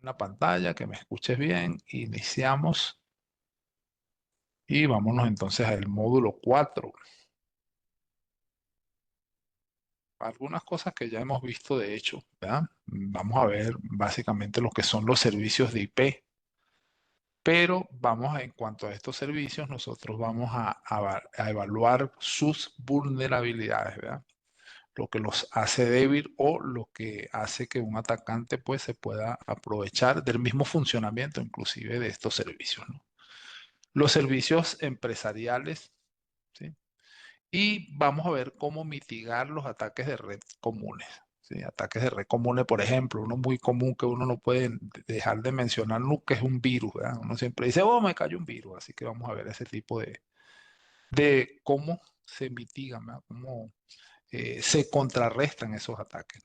la pantalla, que me escuches bien. Iniciamos y vámonos entonces al módulo 4. Algunas cosas que ya hemos visto de hecho, ¿verdad? Vamos a ver básicamente lo que son los servicios de IP, pero en cuanto a estos servicios, nosotros vamos a evaluar sus vulnerabilidades, ¿verdad? Lo que los hace débil o lo que hace que un atacante pues se pueda aprovechar del mismo funcionamiento inclusive de estos servicios, ¿no? Los servicios empresariales, ¿sí? Y vamos a ver cómo mitigar los ataques de red comunes, ¿sí? Ataques de red comunes, por ejemplo, uno muy común que uno no puede dejar de mencionar nunca es un virus, ¿verdad? Uno siempre dice, oh, me cayó un virus, así que vamos a ver ese tipo de cómo se mitigan, ¿verdad? Cómo se contrarrestan esos ataques.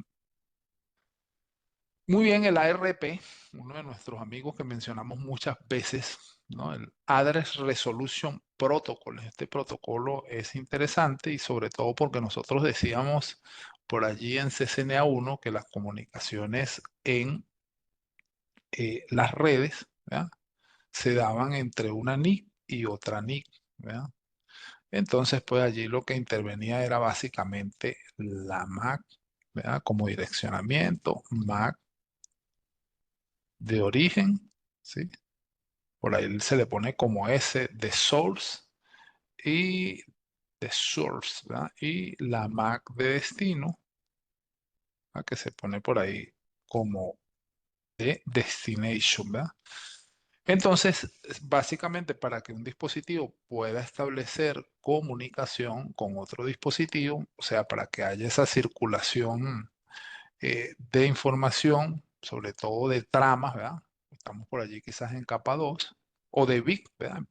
Muy bien, el ARP, uno de nuestros amigos que mencionamos muchas veces, ¿no? El Address Resolution Protocol. Este protocolo es interesante y sobre todo porque nosotros decíamos por allí en CCNA 1 que las comunicaciones en las redes, ¿verdad? Se daban entre una NIC y otra NIC, ¿verdad? Entonces, pues allí lo que intervenía era básicamente la MAC, ¿verdad? Como direccionamiento, MAC de origen, ¿sí? Por ahí se le pone como S de source y de source, ¿verdad? Y la MAC de destino, ¿verdad? Que se pone por ahí como de destination, ¿verdad? Entonces, básicamente para que un dispositivo pueda establecer comunicación con otro dispositivo, o sea, para que haya esa circulación de información, sobre todo de tramas, ¿verdad? Estamos por allí quizás en capa 2 o de bit, ¿verdad?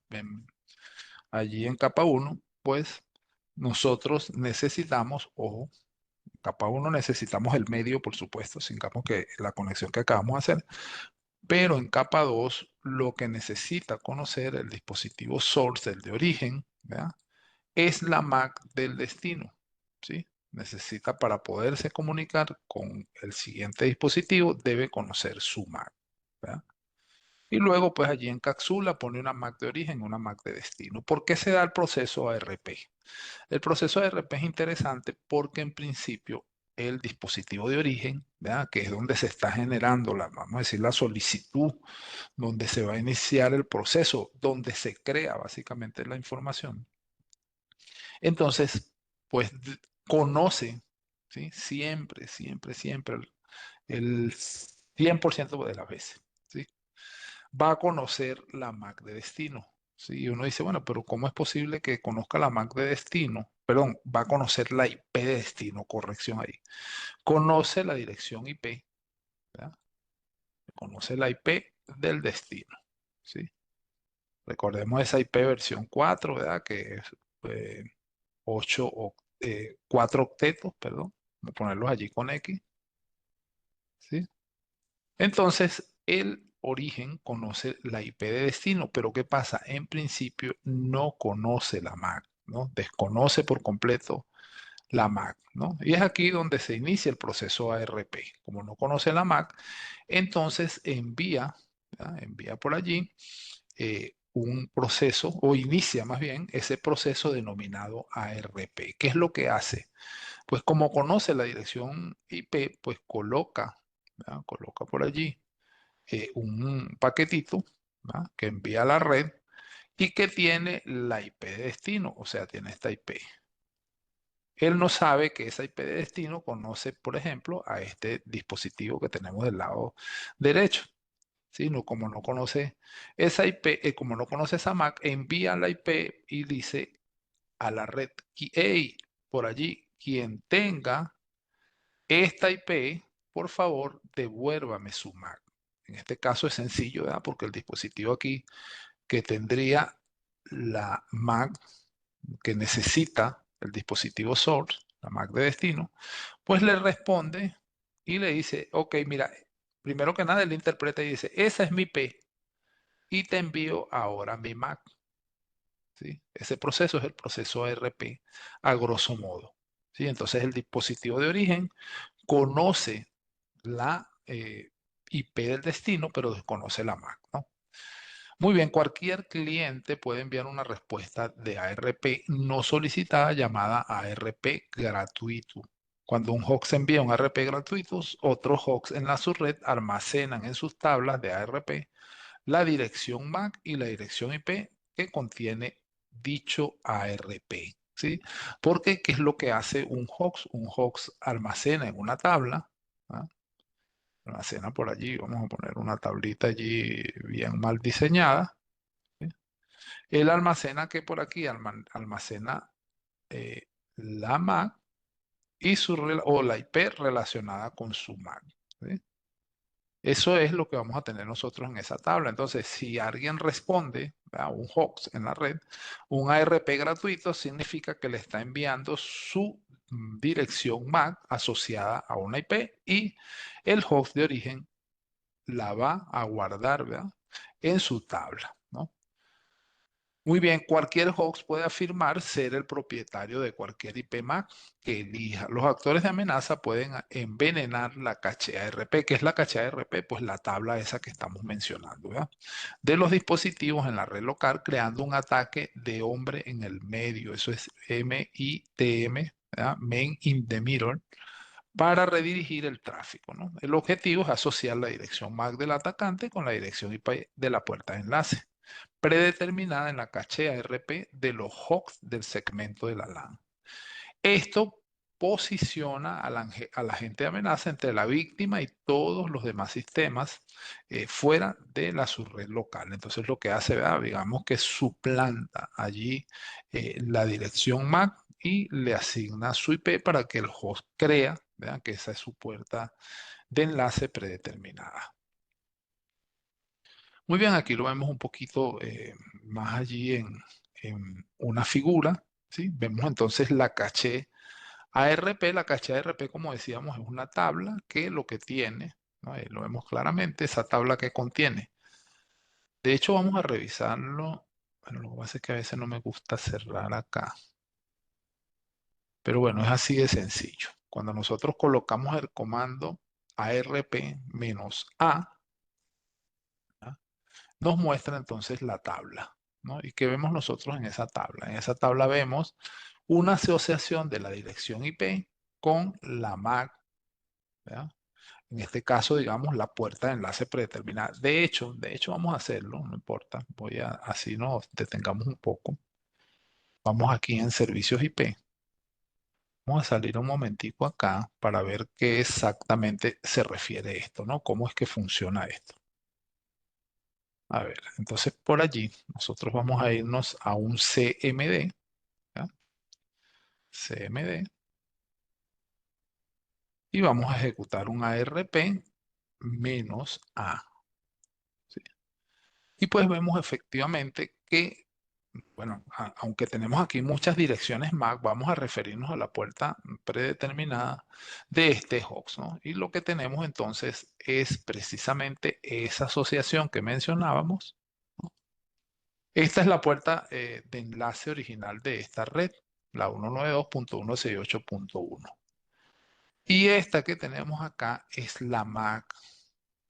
Allí en capa 1, pues nosotros necesitamos, ojo, en capa 1 necesitamos el medio, por supuesto, sigamos que la conexión que acabamos de hacer, pero en capa 2 lo que necesita conocer el dispositivo source, el de origen, ¿verdad? Es la MAC del destino, ¿sí? Necesita para poderse comunicar con el siguiente dispositivo, debe conocer su MAC, ¿verdad? Y luego, pues allí en cápsula pone una MAC de origen, una MAC de destino. ¿Por qué se da el proceso ARP? El proceso ARP es interesante porque en principio el dispositivo de origen, ¿verdad? Que es donde se está generando vamos a decir, la solicitud, donde se va a iniciar el proceso, donde se crea básicamente la información. Entonces, pues conoce, ¿sí? Siempre, siempre, siempre, el 100% de las veces, ¿sí? Va a conocer la MAC de destino. ¿Sí? Y uno dice, bueno, pero ¿cómo es posible que conozca la MAC de destino? Perdón, va a conocer la IP de destino, corrección ahí. Conoce la dirección IP, ¿verdad? Conoce la IP del destino, ¿sí? Recordemos esa IP versión 4, ¿verdad? Que es 8 o 4 octetos, perdón. Voy a ponerlos allí con X, ¿sí? Entonces, el origen conoce la IP de destino, pero ¿qué pasa? En principio no conoce la MAC, ¿no? Desconoce por completo la MAC, ¿no? Y es aquí donde se inicia el proceso ARP. Como no conoce la MAC, entonces envía, ¿verdad? Envía por allí un proceso, o inicia más bien ese proceso denominado ARP. ¿Qué es lo que hace? Pues como conoce la dirección IP, pues coloca, ¿verdad? Coloca por allí un paquetito, ¿verdad? Que envía a la red y que tiene la IP de destino, o sea, tiene esta IP. Él no sabe que esa IP de destino conoce, por ejemplo, a este dispositivo que tenemos del lado derecho. ¿Sí? No, como no conoce esa IP, como no conoce esa MAC, envía la IP y dice a la red, hey, por allí, quien tenga esta IP, por favor, devuélvame su MAC. En este caso es sencillo, ¿verdad? Porque el dispositivo aquí que tendría la MAC que necesita el dispositivo source, la MAC de destino, pues le responde y le dice, ok, mira, primero que nada él interpreta y dice, esa es mi IP y te envío ahora mi MAC. ¿Sí? Ese proceso es el proceso ARP a grosso modo. ¿Sí? Entonces el dispositivo de origen conoce la IP del destino, pero desconoce la MAC, ¿no? Muy bien, cualquier cliente puede enviar una respuesta de ARP no solicitada llamada ARP gratuito. Cuando un host envía un ARP gratuito, otros hosts en la subred almacenan en sus tablas de ARP la dirección MAC y la dirección IP que contiene dicho ARP. ¿Sí? Porque, ¿qué es lo que hace un host? Un host almacena en una tabla, ¿ah? Almacena por allí, vamos a poner una tablita allí bien mal diseñada. ¿Sí? Él almacena que por aquí almacena eh, la MAC y o la IP relacionada con su MAC. ¿Sí? Eso es lo que vamos a tener nosotros en esa tabla. Entonces, si alguien responde a un host en la red, un ARP gratuito significa que le está enviando su dirección MAC asociada a una IP y el host de origen la va a guardar, ¿verdad?, en su tabla, ¿no? Muy bien, cualquier host puede afirmar ser el propietario de cualquier IP MAC que elija. Los actores de amenaza pueden envenenar la caché ARP. ¿Qué es la caché ARP? Pues la tabla esa que estamos mencionando, ¿verdad?, de los dispositivos en la red local, creando un ataque de hombre en el medio. Eso es MITM, ¿verdad?, Man in the Middle, para redirigir el tráfico, ¿no? El objetivo es asociar la dirección MAC del atacante con la dirección IP de la puerta de enlace, predeterminada en la caché ARP de los hosts del segmento de la LAN. Esto posiciona al agente de amenaza entre la víctima y todos los demás sistemas fuera de la subred local. Entonces lo que hace, ¿verdad?, digamos que suplanta allí la dirección MAC y le asigna su IP para que el host crea, ¿verdad?, que esa es su puerta de enlace predeterminada. Muy bien, aquí lo vemos un poquito más allí en una figura, ¿sí? Vemos entonces la caché ARP. La caché ARP, como decíamos, es una tabla que lo que tiene, ¿no?, ahí lo vemos claramente, esa tabla que contiene. De hecho, vamos a revisarlo. Bueno, lo que pasa es que a veces no me gusta cerrar acá. Pero bueno, es así de sencillo. Cuando nosotros colocamos el comando ARP-A, ¿ah?, nos muestra entonces la tabla, ¿no? ¿Y qué vemos nosotros en esa tabla? En esa tabla vemos una asociación de la dirección IP con la MAC, ¿verdad? En este caso, digamos, la puerta de enlace predeterminada. De hecho, vamos a hacerlo, no importa. Así nos detengamos un poco. Vamos aquí en servicios IP. Vamos a salir un momentico acá para ver qué exactamente se refiere esto, ¿no? ¿Cómo es que funciona esto? A ver, entonces por allí nosotros vamos a irnos a un CMD, ¿ya? CMD, y vamos a ejecutar un ARP menos A, ¿sí? Y pues vemos efectivamente que, bueno, aunque tenemos aquí muchas direcciones MAC, vamos a referirnos a la puerta predeterminada de este host, ¿no? Y lo que tenemos entonces es precisamente esa asociación que mencionábamos, ¿no? Esta es la puerta de enlace original de esta red, la 192.168.1. Y esta que tenemos acá es la MAC,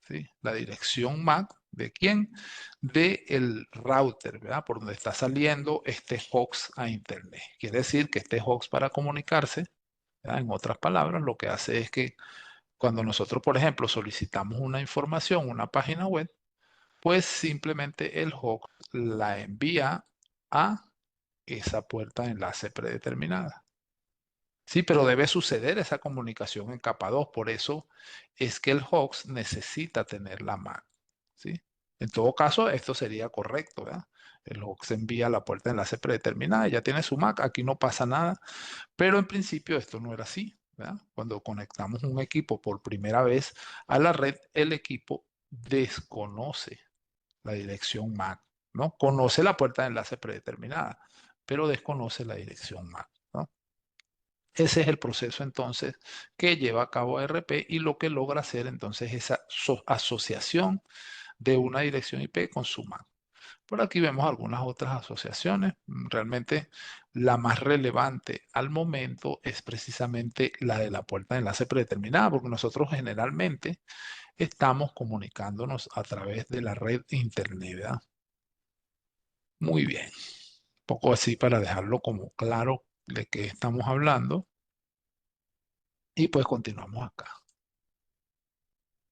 ¿sí? La dirección MAC, ¿de quién? De el router, ¿verdad?, por donde está saliendo este host a internet. Quiere decir que este host, para comunicarse, ¿verdad?, en otras palabras, lo que hace es que cuando nosotros, por ejemplo, solicitamos una información, una página web, pues simplemente el host la envía a esa puerta de enlace predeterminada. Sí, pero debe suceder esa comunicación en capa 2. Por eso es que el host necesita tener la MAC, ¿sí? En todo caso, esto sería correcto, ¿verdad? El host envía la puerta de enlace predeterminada, ya tiene su MAC, aquí no pasa nada. Pero en principio esto no era así, ¿verdad? Cuando conectamos un equipo por primera vez a la red, el equipo desconoce la dirección MAC, ¿no? Conoce la puerta de enlace predeterminada, pero desconoce la dirección MAC, ¿no? Ese es el proceso entonces que lleva a cabo ARP y lo que logra hacer entonces esa asociación de una dirección IP con su MAC. Por aquí vemos algunas otras asociaciones. Realmente la más relevante al momento es precisamente la de la puerta de enlace predeterminada, porque nosotros generalmente estamos comunicándonos a través de la red internet, ¿verdad? Muy bien. Un poco así para dejarlo como claro de qué estamos hablando. Y pues continuamos acá.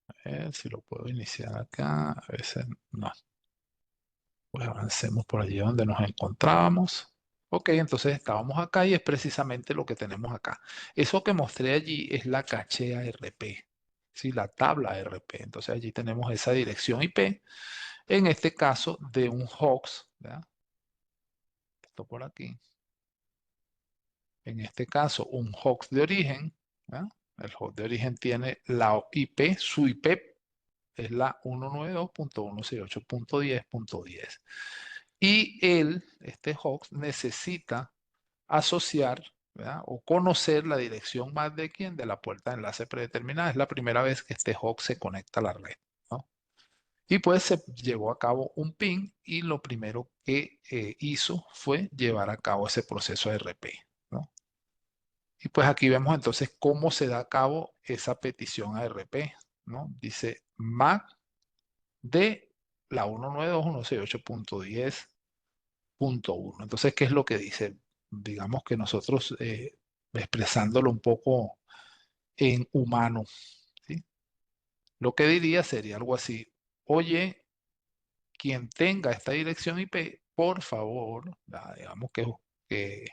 A ver si lo puedo iniciar acá. A veces no. Pues avancemos por allí donde nos encontrábamos. Ok, entonces estábamos acá y es precisamente lo que tenemos acá. Eso que mostré allí es la caché ARP, ¿sí? La tabla ARP. Entonces allí tenemos esa dirección IP, en este caso de un host, ¿verdad? Esto por aquí. En este caso, un host de origen, ¿verdad? El host de origen tiene la IP, su IP es la 192.168.10.10. Y él, este host, necesita asociar, ¿verdad? O conocer la dirección más de quién, de la puerta de enlace predeterminada. Es la primera vez que este host se conecta a la red, ¿no? Y pues se llevó a cabo un ping y lo primero que hizo fue llevar a cabo ese proceso de RP, ¿no? Y pues aquí vemos entonces cómo se da a cabo esa petición a RP, ¿no? Dice MAC de la 192.168.10.1. Entonces, ¿qué es lo que dice? Digamos que nosotros, expresándolo un poco en humano, ¿sí? Lo que diría sería algo así: oye, quien tenga esta dirección IP, por favor, digamos que es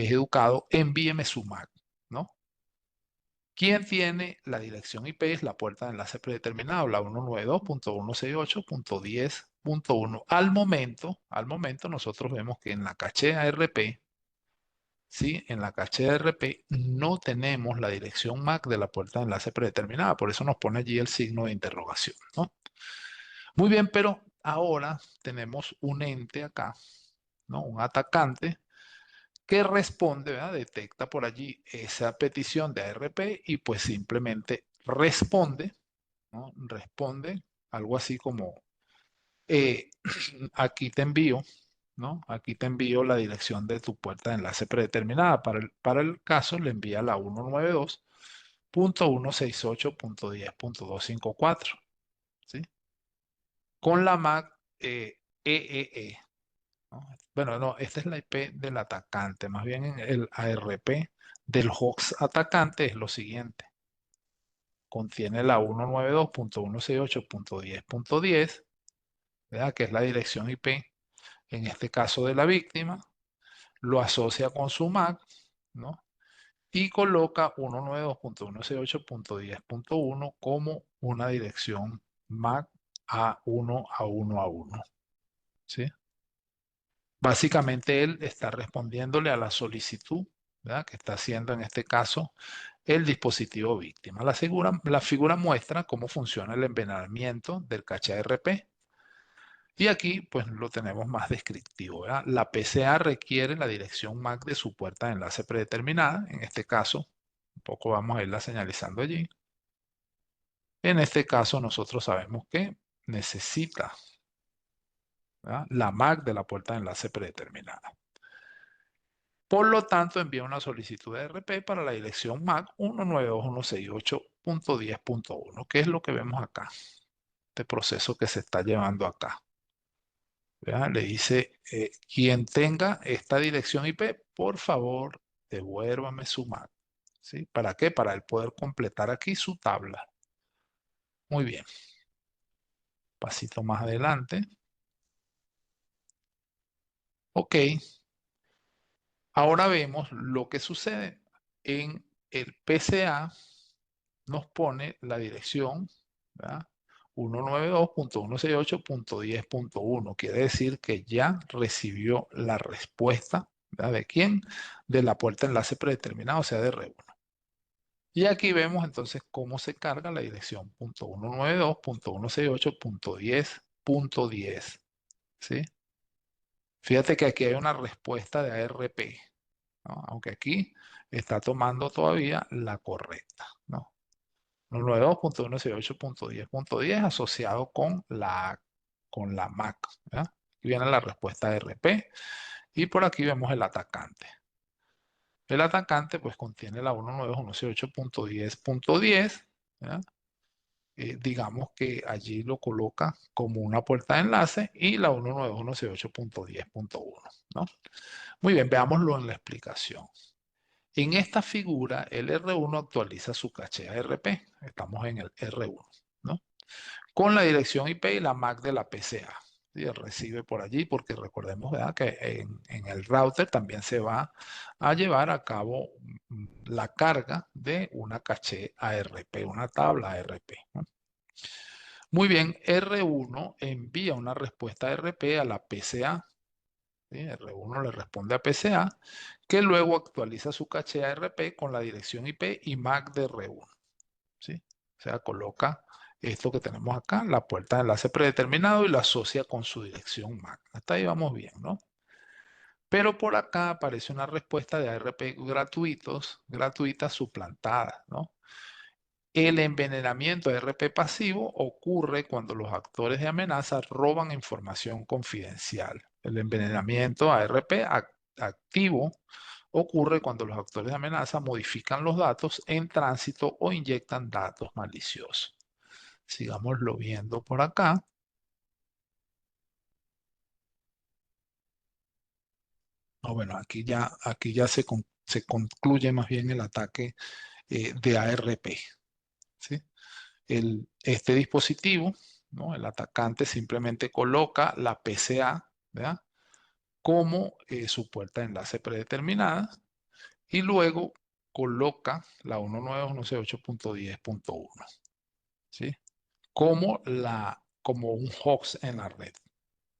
educado, envíeme su MAC, ¿no? ¿Quién tiene la dirección IP? Es la puerta de enlace predeterminado, la 192.168.10.1. Al momento nosotros vemos que en la caché ARP, ¿sí? En la caché ARP no tenemos la dirección MAC de la puerta de enlace predeterminada, por eso nos pone allí el signo de interrogación, ¿no? Muy bien, pero ahora tenemos un ente acá, ¿no? Un atacante que responde, ¿verdad? Detecta por allí esa petición de ARP y pues simplemente responde, ¿no? Responde algo así como, eh, aquí te envío, ¿no? Aquí te envío la dirección de tu puerta de enlace predeterminada. Para el caso le envía la 192.168.10.254, ¿sí? Con la MAC EEE, ¿no? Bueno, no, esta es la IP del atacante. Más bien en el ARP del host atacante es lo siguiente. Contiene la 192.168.10.10, ¿verdad? Que es la dirección IP, en este caso de la víctima. Lo asocia con su MAC, ¿no? Y coloca 192.168.10.1 como una dirección MAC A1 A1 A1, ¿sí? Básicamente él está respondiéndole a la solicitud, ¿verdad? Que está haciendo en este caso el dispositivo víctima. La figura muestra cómo funciona el envenenamiento del caché ARP. Y aquí pues lo tenemos más descriptivo, ¿verdad? La PCA requiere la dirección MAC de su puerta de enlace predeterminada. En este caso, un poco vamos a irla señalizando allí. En este caso nosotros sabemos que necesita, ¿verdad? La MAC de la puerta de enlace predeterminada. Por lo tanto, envía una solicitud de RP para la dirección MAC 192.168.10.1. ¿Qué es lo que vemos acá? Este proceso que se está llevando acá, ¿verdad? Le dice, quien tenga esta dirección IP, por favor, devuélvame su MAC, ¿sí? ¿Para qué? Para él poder completar aquí su tabla. Muy bien. Pasito más adelante. Ok. Ahora vemos lo que sucede. En el PCA nos pone la dirección, ¿verdad? 192.168.10.1. Quiere decir que ya recibió la respuesta, ¿verdad? ¿De quién? De la puerta enlace predeterminado, o sea, de R1. Y aquí vemos entonces cómo se carga la dirección .192.168.10.10, ¿sí? Fíjate que aquí hay una respuesta de ARP, ¿no? Aunque aquí está tomando todavía la correcta, ¿no? 192.168.10.10 asociado con la MAC, ¿verdad? Aquí viene la respuesta RP y por aquí vemos el atacante. El atacante pues contiene la 192.168.10.10, ¿ya? Digamos que allí lo coloca como una puerta de enlace y la 192.168.10.1, ¿no? Muy bien, veámoslo en la explicación. En esta figura, el R1 actualiza su caché a RP. Estamos en el R1, ¿no? Con la dirección IP y la MAC de la PCA. ¿Sí? Recibe por allí, porque recordemos, ¿verdad?, que en el router también se va a llevar a cabo la carga de una caché ARP, una tabla ARP, ¿no? Muy bien, R1 envía una respuesta ARP a la PCA. ¿Sí? R1 le responde a PCA, que luego actualiza su caché ARP con la dirección IP y MAC de R1. ¿Sí? O sea, coloca esto que tenemos acá, la puerta de enlace predeterminado y la asocia con su dirección MAC. Hasta ahí vamos bien, ¿no? Pero por acá aparece una respuesta de ARP gratuita suplantada, ¿no? El envenenamiento ARP pasivo ocurre cuando los actores de amenaza roban información confidencial. El envenenamiento ARP activo ocurre cuando los actores de amenaza modifican los datos en tránsito o inyectan datos maliciosos. Sigámoslo viendo por acá. No, bueno, aquí ya se concluye más bien el ataque de ARP. ¿Sí? Este dispositivo, ¿no? El atacante simplemente coloca la PCA, ¿verdad?, como su puerta de enlace predeterminada y luego coloca la 192.168.10.1, ¿sí?, como un host en la red.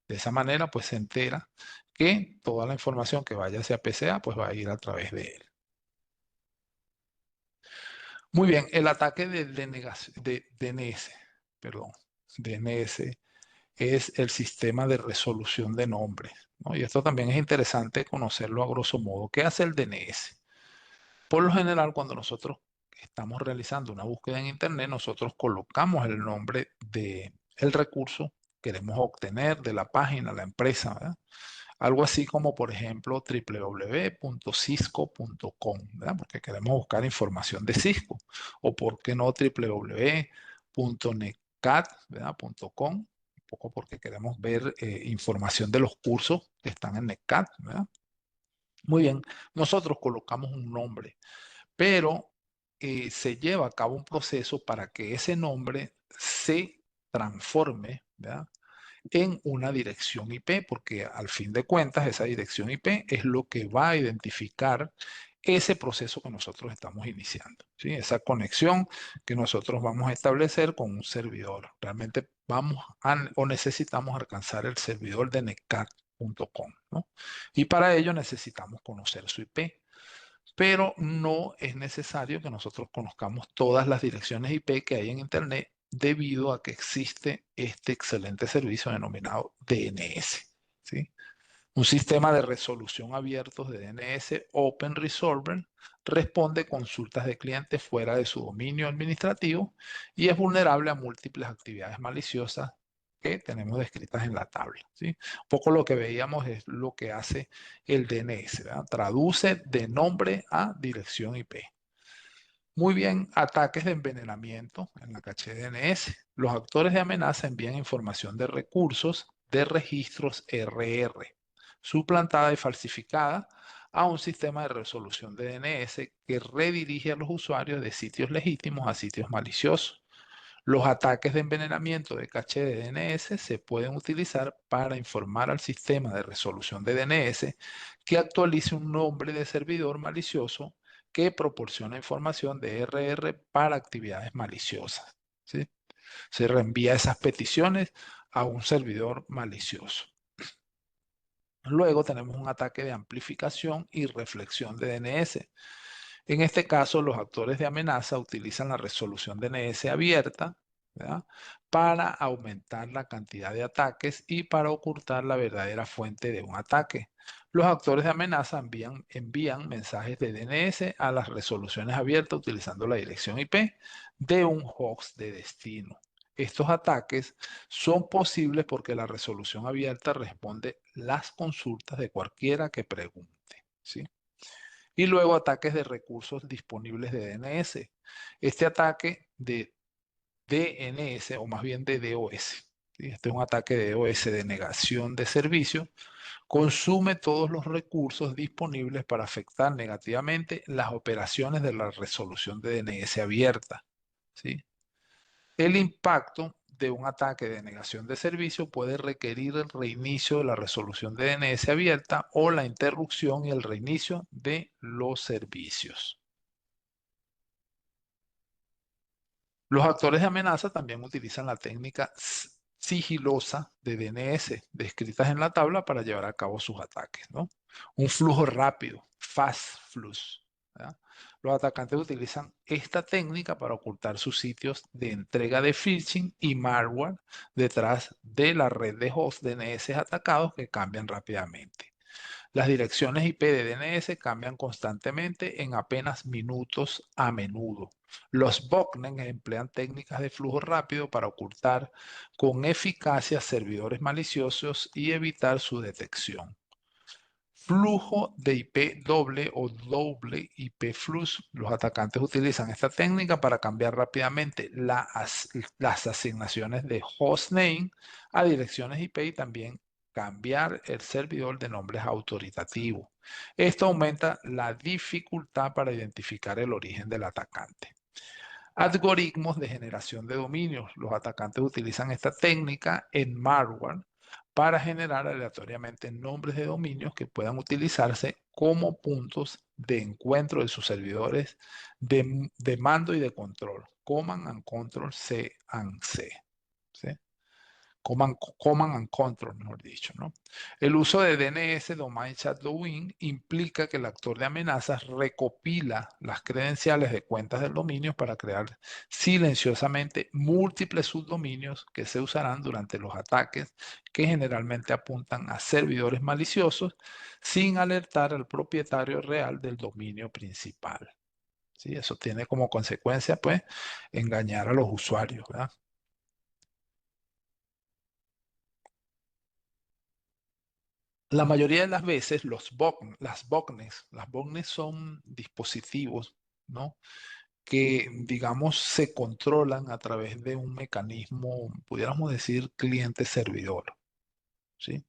De esa manera, pues se entera que toda la información que vaya hacia PCA, pues va a ir a través de él. Muy bien, el ataque de DNS, perdón, DNS es el sistema de resolución de nombres, ¿no? Y esto también es interesante conocerlo a grosso modo. ¿Qué hace el DNS? Por lo general, cuando nosotros estamos realizando una búsqueda en Internet, nosotros colocamos el nombre del recurso que queremos obtener de la página, la empresa, ¿verdad? Algo así como, por ejemplo, www.cisco.com, ¿verdad?, porque queremos buscar información de Cisco. O, ¿por qué no, www.netcat, ¿verdad?, .com, un poco porque queremos ver información de los cursos que están en Netcat, ¿verdad? Muy bien, nosotros colocamos un nombre, pero se lleva a cabo un proceso para que ese nombre se transforme, ¿verdad?, en una dirección IP, porque al fin de cuentas esa dirección IP es lo que va a identificar ese proceso que nosotros estamos iniciando, ¿sí? Esa conexión que nosotros vamos a establecer con un servidor. Realmente o necesitamos alcanzar el servidor de netcat.com, ¿no? Y para ello necesitamos conocer su IP. Pero no es necesario que nosotros conozcamos todas las direcciones IP que hay en Internet debido a que existe este excelente servicio denominado DNS, ¿sí? Un sistema de resolución abierto de DNS Open Resolver responde consultas de clientes fuera de su dominio administrativo y es vulnerable a múltiples actividades maliciosas que tenemos descritas en la tabla, ¿sí? Un poco lo que veíamos es lo que hace el DNS, ¿verdad? Traduce de nombre a dirección IP. Muy bien, ataques de envenenamiento en la caché DNS. Los actores de amenaza envían información de recursos de registros RR, suplantada y falsificada, a un sistema de resolución de DNS que redirige a los usuarios de sitios legítimos a sitios maliciosos. Los ataques de envenenamiento de caché de DNS se pueden utilizar para informar al sistema de resolución de DNS que actualice un nombre de servidor malicioso que proporciona información de RR para actividades maliciosas, ¿sí? Se reenvía esas peticiones a un servidor malicioso. Luego tenemos un ataque de amplificación y reflexión de DNS. En este caso, los actores de amenaza utilizan la resolución DNS abierta, ¿verdad?, para aumentar la cantidad de ataques y para ocultar la verdadera fuente de un ataque. Los actores de amenaza envían mensajes de DNS a las resoluciones abiertas utilizando la dirección IP de un host de destino. Estos ataques son posibles porque la resolución abierta responde las consultas de cualquiera que pregunte, ¿sí? Y luego ataques de recursos disponibles de DNS. Este ataque de DNS, o más bien de DOS, ¿sí? Este es un ataque de DOS, de negación de servicio, consume todos los recursos disponibles para afectar negativamente las operaciones de la resolución de DNS abierta, ¿sí? El impacto de un ataque de negación de servicio puede requerir el reinicio de la resolución de DNS abierta o la interrupción y el reinicio de los servicios. Los actores de amenaza también utilizan la técnica sigilosa de DNS descritas en la tabla para llevar a cabo sus ataques, ¿no? Un flujo rápido, fast flux, ¿verdad? Los atacantes utilizan esta técnica para ocultar sus sitios de entrega de phishing y malware detrás de la red de host DNS atacados que cambian rápidamente. Las direcciones IP de DNS cambian constantemente en apenas minutos a menudo. Los botnets emplean técnicas de flujo rápido para ocultar con eficacia servidores maliciosos y evitar su detección. Flujo de IP doble o doble IP flux. Los atacantes utilizan esta técnica para cambiar rápidamente las asignaciones de hostname a direcciones IP y también cambiar el servidor de nombres autoritativos. Esto aumenta la dificultad para identificar el origen del atacante. Algoritmos de generación de dominios. Los atacantes utilizan esta técnica en malware para generar aleatoriamente nombres de dominios que puedan utilizarse como puntos de encuentro de sus servidores de mando y de control. Command and Control C and C. ¿Sí? Command and Control, mejor dicho, ¿no? El uso de DNS, Domain Shadowing, implica que el actor de amenazas recopila las credenciales de cuentas del dominio para crear silenciosamente múltiples subdominios que se usarán durante los ataques que generalmente apuntan a servidores maliciosos sin alertar al propietario real del dominio principal. ¿Sí? Eso tiene como consecuencia, pues, engañar a los usuarios, ¿verdad? La mayoría de las veces las botnets son dispositivos, ¿no? Que, digamos, se controlan a través de un mecanismo, pudiéramos decir, cliente-servidor, ¿sí?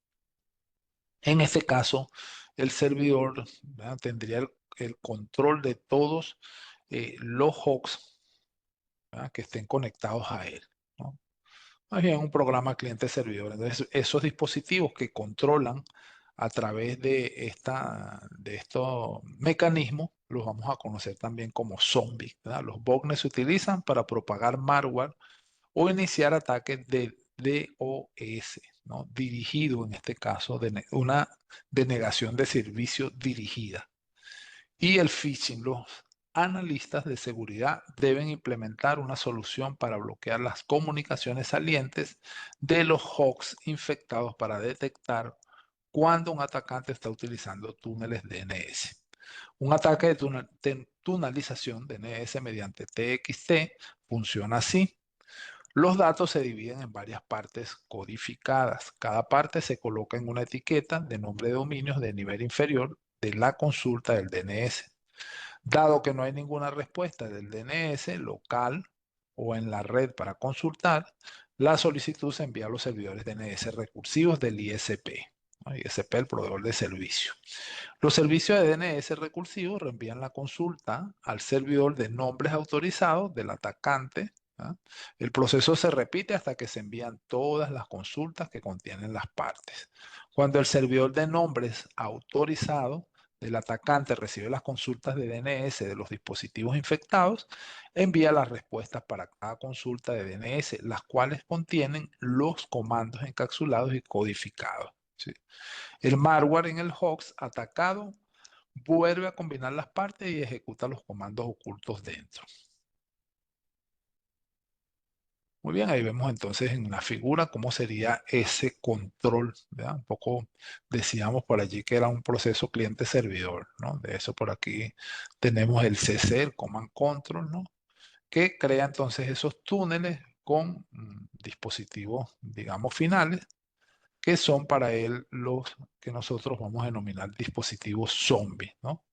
En este caso, el servidor, ¿verdad? Tendría el control de todos los hosts, ¿verdad? Que estén conectados a él, ¿no? Más bien un programa cliente-servidor. Entonces, esos dispositivos que controlan a través de estos mecanismos, los vamos a conocer también como zombies, ¿verdad? Los botnets se utilizan para propagar malware o iniciar ataques de DOS, ¿no? Dirigido, en este caso, una denegación de servicio dirigida. Y el phishing, los analistas de seguridad deben implementar una solución para bloquear las comunicaciones salientes de los hosts infectados para detectar cuando un atacante está utilizando túneles DNS. Un ataque de tunelización DNS mediante TXT funciona así. Los datos se dividen en varias partes codificadas. Cada parte se coloca en una etiqueta de nombre de dominios de nivel inferior de la consulta del DNS. Dado que no hay ninguna respuesta del DNS local o en la red para consultar, la solicitud se envía a los servidores DNS recursivos del ISP. ¿No? ISP, el proveedor de servicio. Los servicios de DNS recursivos reenvían la consulta al servidor de nombres autorizados del atacante. ¿Ah? El proceso se repite hasta que se envían todas las consultas que contienen las partes. Cuando el servidor de nombres autorizado del atacante recibe las consultas de DNS de los dispositivos infectados, envía las respuestas para cada consulta de DNS, las cuales contienen los comandos encapsulados y codificados. ¿Sí? El malware en el host atacado vuelve a combinar las partes y ejecuta los comandos ocultos dentro. Muy bien, ahí vemos entonces en la figura cómo sería ese control, ¿verdad? Un poco decíamos por allí que era un proceso cliente-servidor, ¿no? De eso por aquí tenemos el CC, el Command Control, ¿no? Que crea entonces esos túneles con dispositivos, digamos, finales, que son para él los que nosotros vamos a denominar dispositivos zombies, ¿no?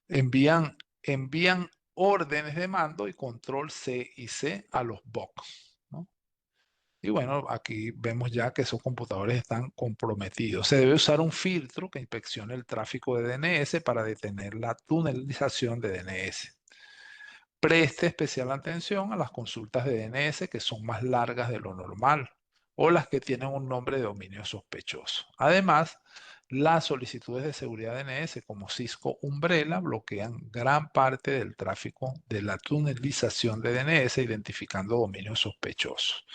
Envían órdenes de mando y control C y C a los box, ¿no? Y bueno, aquí vemos ya que esos computadores están comprometidos. Se debe usar un filtro que inspeccione el tráfico de DNS para detener la tunelización de DNS. Preste especial atención a las consultas de DNS que son más largas de lo normal o las que tienen un nombre de dominio sospechoso. Además, las solicitudes de seguridad DNS como Cisco Umbrella bloquean gran parte del tráfico de la tunelización de DNS identificando dominios sospechosos.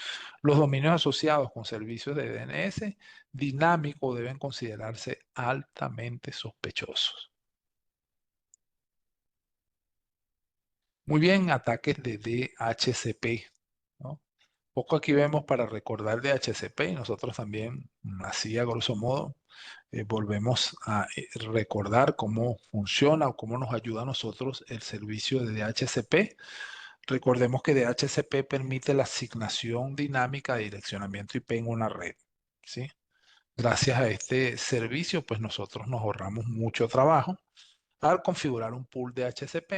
Los dominios asociados con servicios de DNS dinámico deben considerarse altamente sospechosos. Muy bien, ataques de DHCP, ¿no? Poco aquí vemos para recordar DHCP y nosotros también, así a grosso modo, volvemos a recordar cómo funciona o cómo nos ayuda a nosotros el servicio de DHCP. Recordemos que DHCP permite la asignación dinámica de direccionamiento IP en una red, ¿sí? Gracias a este servicio, pues nosotros nos ahorramos mucho trabajo al configurar un pool de DHCP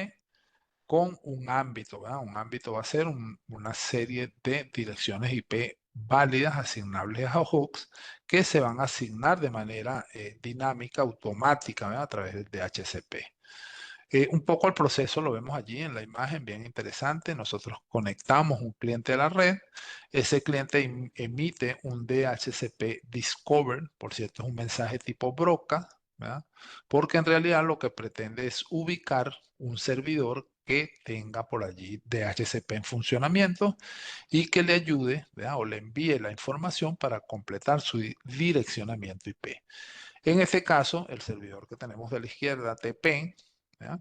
con un ámbito, ¿verdad? Un ámbito va a ser una serie de direcciones IP válidas asignables a hooks que se van a asignar de manera dinámica, automática, ¿verdad? A través del DHCP. Un poco el proceso lo vemos allí en la imagen, bien interesante. Nosotros conectamos un cliente a la red. Ese cliente emite un DHCP Discover, por cierto, es un mensaje tipo broca, ¿verdad? Porque en realidad lo que pretende es ubicar un servidor que tenga por allí DHCP en funcionamiento y que le ayude, ¿verdad? O le envíe la información para completar su direccionamiento IP. En este caso, el servidor que tenemos de la izquierda, TP, ¿ya?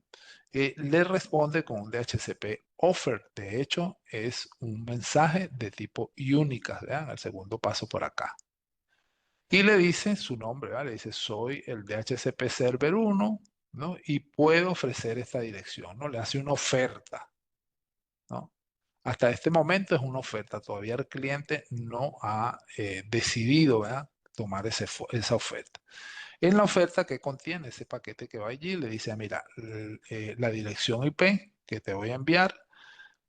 Le responde con un DHCP offer. De hecho, es un mensaje de tipo Unicast, ¿vean? El segundo paso por acá. Y le dice su nombre, ¿vale? Le dice, soy el DHCP Server 1, ¿no? Y puedo ofrecer esta dirección, ¿no? Le hace una oferta, ¿no? Hasta este momento es una oferta. Todavía el cliente no ha decidido, ¿verdad? Tomar esa oferta. En la oferta que contiene ese paquete que va allí, le dice, mira, la dirección IP que te voy a enviar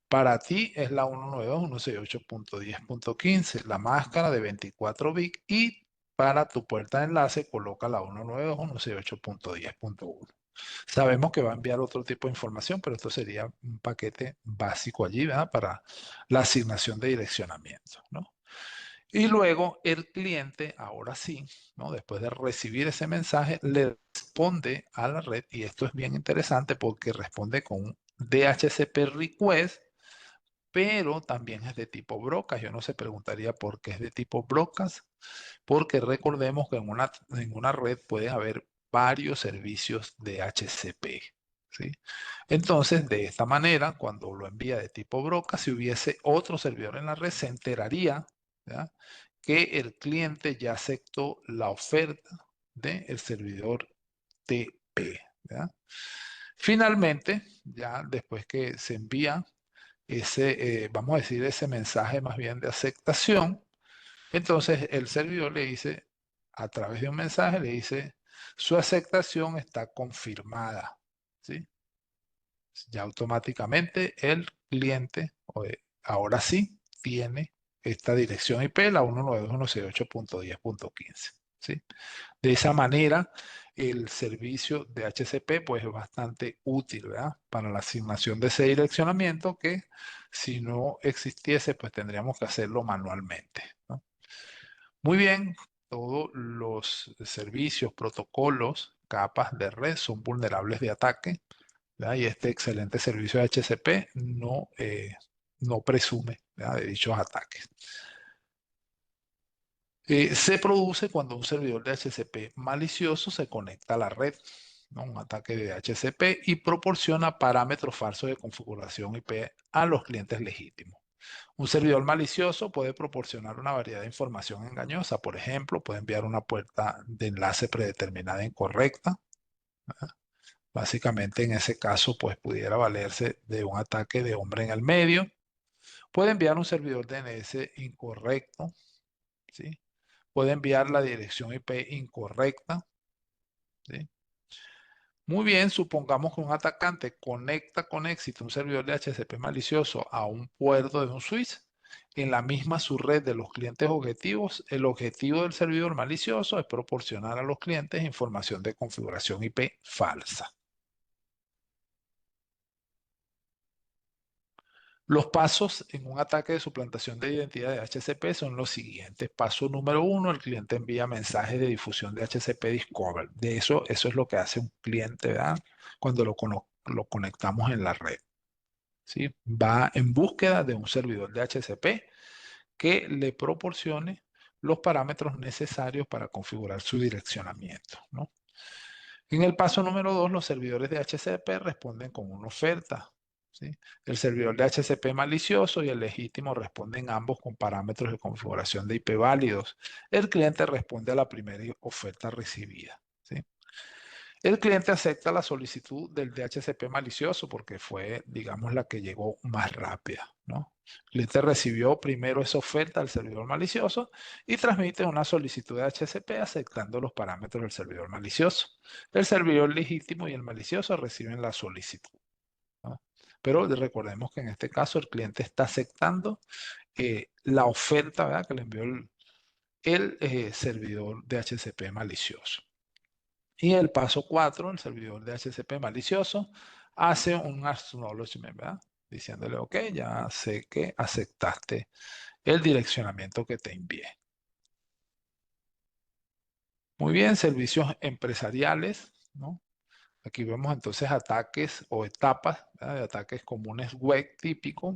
para ti es la 192.168.10.15, la máscara de 24 bits y para tu puerta de enlace coloca la 192.168.10.1. Sabemos que va a enviar otro tipo de información, pero esto sería un paquete básico allí, ¿verdad? Para la asignación de direccionamiento, ¿no? Y luego el cliente, ahora sí, ¿no? Después de recibir ese mensaje, le responde a la red, y esto es bien interesante porque responde con un DHCP request, pero también es de tipo brocas. Yo no se preguntaría por qué es de tipo brocas, porque recordemos que en una red puede haber varios servicios de DHCP, ¿sí? Entonces, de esta manera, cuando lo envía de tipo broca, si hubiese otro servidor en la red, se enteraría, ¿ya? Que el cliente ya aceptó la oferta del servidor TP, ¿ya? Finalmente, ya después que se envía ese, vamos a decir, ese mensaje más bien de aceptación, entonces el servidor le dice, a través de un mensaje, le dice, su aceptación está confirmada, ¿sí? Ya automáticamente el cliente ahora sí tiene esta dirección IP, la 192.168.10.15, ¿sí? De esa manera, el servicio de HCP pues, es bastante útil, ¿verdad? Para la asignación de ese direccionamiento que si no existiese, pues tendríamos que hacerlo manualmente, ¿no? Muy bien, todos los servicios, protocolos, capas de red son vulnerables de ataque, ¿verdad? Y este excelente servicio de HCP no presume, ¿verdad? De dichos ataques. Se produce cuando un servidor de HCP malicioso se conecta a la red, ¿no? Un ataque de HCP y proporciona parámetros falsos de configuración IP a los clientes legítimos. Un servidor malicioso puede proporcionar una variedad de información engañosa. Por ejemplo, puede enviar una puerta de enlace predeterminada incorrecta. Básicamente, en ese caso, pues pudiera valerse de un ataque de hombre en el medio, Puede enviar un servidor DNS incorrecto, ¿sí? Puede enviar la dirección IP incorrecta, ¿sí? Muy bien, supongamos que un atacante conecta con éxito un servidor de DHCP malicioso a un puerto de un switch. En la misma subred de los clientes objetivos, el objetivo del servidor malicioso es proporcionar a los clientes información de configuración IP falsa. Los pasos en un ataque de suplantación de identidad de HCP son los siguientes. Paso número 1, el cliente envía mensajes de difusión de HCP Discover. De eso es lo que hace un cliente, ¿verdad? Cuando lo conectamos en la red, ¿sí? Va en búsqueda de un servidor de HCP que le proporcione los parámetros necesarios para configurar su direccionamiento, ¿no? En el paso número 2, los servidores de HCP responden con una oferta, ¿sí? El servidor de HCP malicioso y el legítimo responden ambos con parámetros de configuración de IP válidos. El cliente responde a la primera oferta recibida, ¿sí? El cliente acepta la solicitud del DHCP malicioso porque fue, digamos, la que llegó más rápida, ¿no? El cliente recibió primero esa oferta al servidor malicioso y transmite una solicitud de DHCP aceptando los parámetros del servidor malicioso. El servidor legítimo y el malicioso reciben la solicitud, ¿no? Pero recordemos que en este caso el cliente está aceptando la oferta, ¿verdad?, que le envió el servidor DHCP malicioso. Y el paso 4, el servidor de HCP malicioso hace un acknowledgement, ¿verdad? Diciéndole, ok, ya sé que aceptaste el direccionamiento que te envié. Muy bien, servicios empresariales, ¿no? Aquí vemos entonces ataques o etapas, ¿verdad?, de ataques comunes web típicos.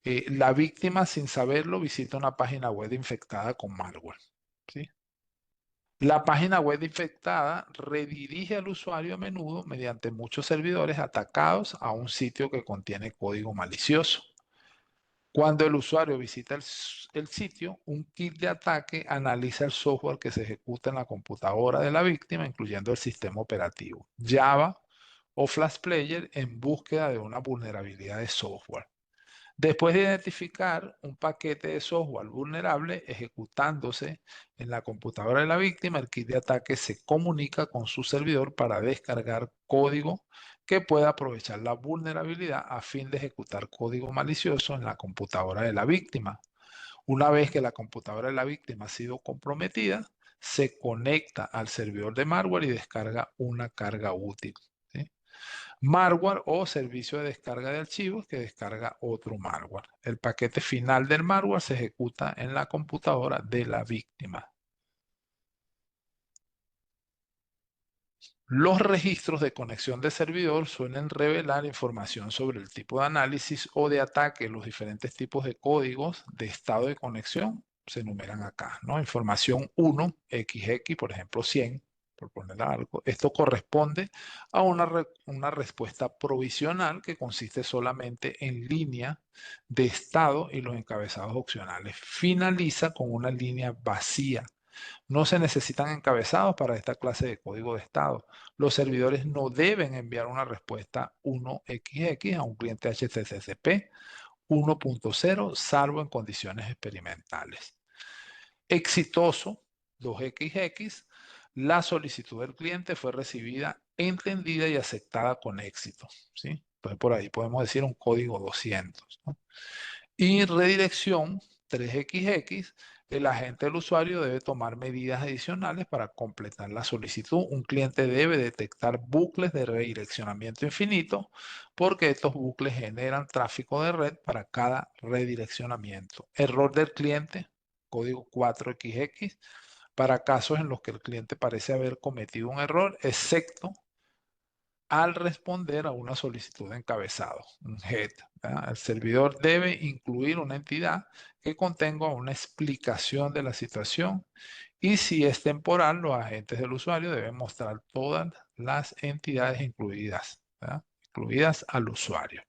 La víctima, sin saberlo, visita una página web infectada con malware, ¿sí? La página web infectada redirige al usuario a menudo mediante muchos servidores atacados a un sitio que contiene código malicioso. Cuando el usuario visita el sitio, un kit de ataque analiza el software que se ejecuta en la computadora de la víctima, incluyendo el sistema operativo, Java o Flash Player, en búsqueda de una vulnerabilidad de software. Después de identificar un paquete de software vulnerable ejecutándose en la computadora de la víctima, el kit de ataque se comunica con su servidor para descargar código que pueda aprovechar la vulnerabilidad a fin de ejecutar código malicioso en la computadora de la víctima. Una vez que la computadora de la víctima ha sido comprometida, se conecta al servidor de malware y descarga una carga útil, ¿sí? Malware o servicio de descarga de archivos que descarga otro malware. El paquete final del malware se ejecuta en la computadora de la víctima. Los registros de conexión de servidor suelen revelar información sobre el tipo de análisis o de ataque. Los diferentes tipos de códigos de estado de conexión se enumeran acá, ¿no? Información 1, XX, por ejemplo 100, por poner algo. Esto corresponde a una respuesta provisional que consiste solamente en línea de estado y los encabezados opcionales. Finaliza con una línea vacía. No se necesitan encabezados para esta clase de código de estado. Los servidores no deben enviar una respuesta 1XX a un cliente HTTP 1.0, salvo en condiciones experimentales. Exitoso, 2XX, la solicitud del cliente fue recibida, entendida y aceptada con éxito, ¿sí? Entonces, por ahí podemos decir un código 200, ¿no? Y redirección 3XX, el agente del usuario debe tomar medidas adicionales para completar la solicitud. Un cliente debe detectar bucles de redireccionamiento infinito porque estos bucles generan tráfico de red para cada redireccionamiento. Error del cliente, código 4XX, para casos en los que el cliente parece haber cometido un error, excepto al responder a una solicitud de encabezado, un head, ¿verdad? El servidor debe incluir una entidad que contenga una explicación de la situación y si es temporal, los agentes del usuario deben mostrar todas las entidades incluidas, ¿verdad?, incluidas al usuario.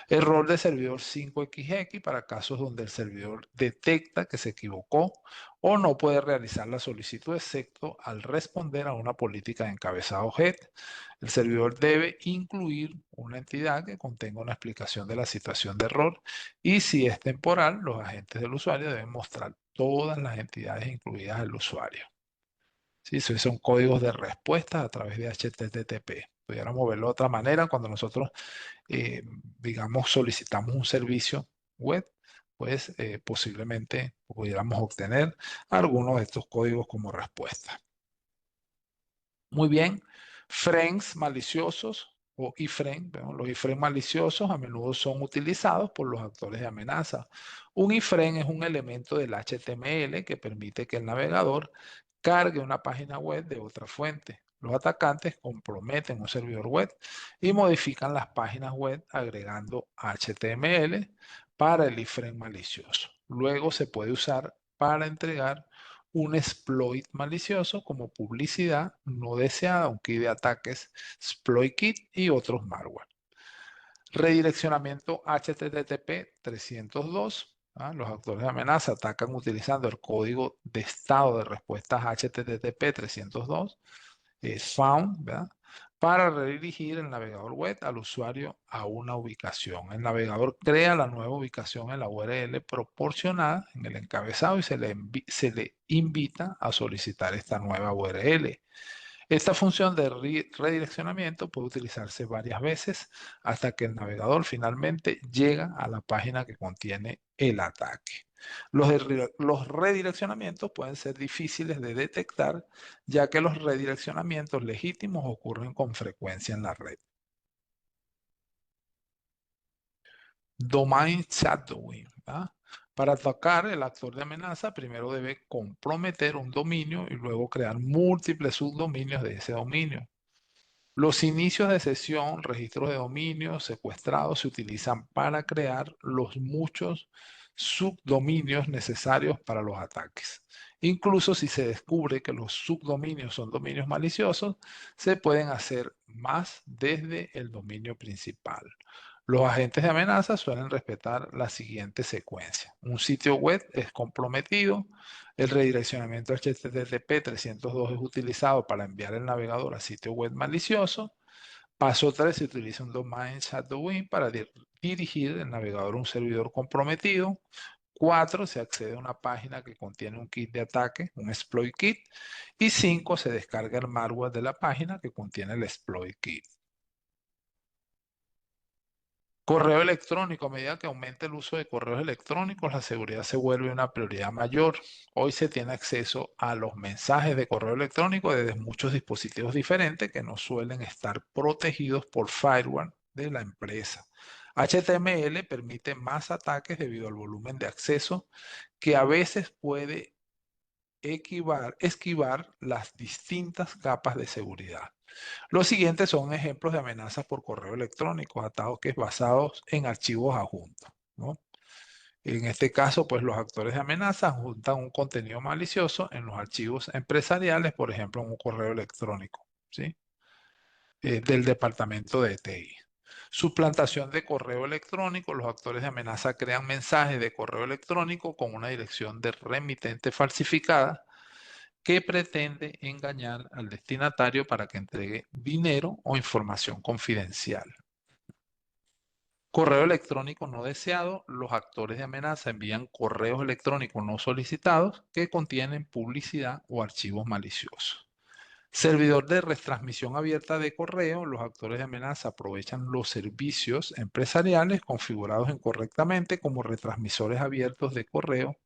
Error de servidor 5XX para casos donde el servidor detecta que se equivocó o no puede realizar la solicitud excepto al responder a una política de encabezado GET. El servidor debe incluir una entidad que contenga una explicación de la situación de error y si es temporal, los agentes del usuario deben mostrar todas las entidades incluidas al usuario. Sí, son códigos de respuesta a través de HTTP. Pudiéramos verlo de otra manera cuando nosotros digamos, solicitamos un servicio web, pues posiblemente pudiéramos obtener algunos de estos códigos como respuesta. Muy bien, frames maliciosos o iframe, los iframes maliciosos a menudo son utilizados por los actores de amenaza. Un iframe es un elemento del HTML que permite que el navegador cargue una página web de otra fuente. Los atacantes comprometen un servidor web y modifican las páginas web agregando HTML para el iframe malicioso. Luego se puede usar para entregar un exploit malicioso como publicidad no deseada, un kit de ataques, exploit kit y otros malware. Redireccionamiento HTTP 302. Los actores de amenaza atacan utilizando el código de estado de respuestas HTTP 302 found, ¿verdad? Para redirigir el navegador web al usuario a una ubicación. El navegador crea la nueva ubicación en la URL proporcionada en el encabezado y se le invita a solicitar esta nueva URL. Esta función de redireccionamiento puede utilizarse varias veces hasta que el navegador finalmente llega a la página que contiene el ataque. Los redireccionamientos pueden ser difíciles de detectar, ya que los redireccionamientos legítimos ocurren con frecuencia en la red. Domain shadowing. Para atacar, el actor de amenaza primero debe comprometer un dominio y luego crear múltiples subdominios de ese dominio. Los inicios de sesión, registros de dominio secuestrados se utilizan para crear los muchos subdominios necesarios para los ataques. Incluso si se descubre que los subdominios son dominios maliciosos, se pueden hacer más desde el dominio principal. Los agentes de amenaza suelen respetar la siguiente secuencia. Un sitio web es comprometido, el redireccionamiento HTTP 302 es utilizado para enviar el navegador a sitio web malicioso. Paso 3, se utiliza un domain shadowing para dirigir el navegador a un servidor comprometido. 4, se accede a una página que contiene un kit de ataque, un exploit kit. Y 5, se descarga el malware de la página que contiene el exploit kit. Correo electrónico, a medida que aumenta el uso de correos electrónicos, la seguridad se vuelve una prioridad mayor. Hoy se tiene acceso a los mensajes de correo electrónico desde muchos dispositivos diferentes que no suelen estar protegidos por firewall de la empresa. HTML permite más ataques debido al volumen de acceso que a veces puede esquivar las distintas capas de seguridad. Los siguientes son ejemplos de amenazas por correo electrónico, ataques basados en archivos adjuntos, ¿no? En este caso, pues los actores de amenaza juntan un contenido malicioso en los archivos empresariales, por ejemplo, en un correo electrónico, ¿sí? Del departamento de TI. Suplantación de correo electrónico. Los actores de amenaza crean mensajes de correo electrónico con una dirección de remitente falsificada que pretende engañar al destinatario para que entregue dinero o información confidencial. Correo electrónico no deseado. Los actores de amenaza envían correos electrónicos no solicitados que contienen publicidad o archivos maliciosos. Servidor de retransmisión abierta de correo. Los actores de amenaza aprovechan los servicios empresariales configurados incorrectamente como retransmisores abiertos de correo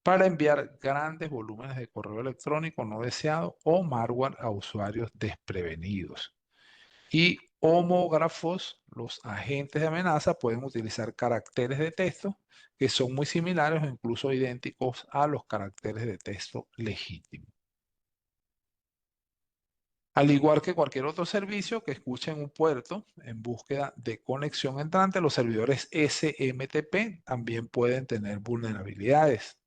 para enviar grandes volúmenes de correo electrónico no deseado o malware a usuarios desprevenidos. Y homógrafos, los agentes de amenaza pueden utilizar caracteres de texto que son muy similares o incluso idénticos a los caracteres de texto legítimos. Al igual que cualquier otro servicio que escuche en un puerto en búsqueda de conexión entrante, los servidores SMTP también pueden tener vulnerabilidades.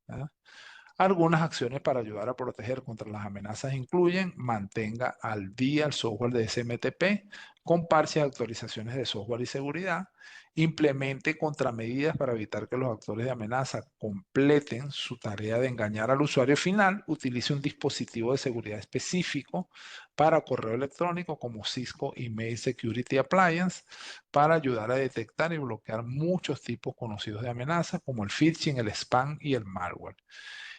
Algunas acciones para ayudar a proteger contra las amenazas incluyen mantenga al día el software de SMTP con parches de actualizaciones de software y seguridad Implemente contramedidas para evitar que los actores de amenaza completen su tarea de engañar al usuario final. Utilice un dispositivo de seguridad específico para correo electrónico como Cisco Email Security Appliance para ayudar a detectar y bloquear muchos tipos conocidos de amenazas como el phishing, el spam y el malware.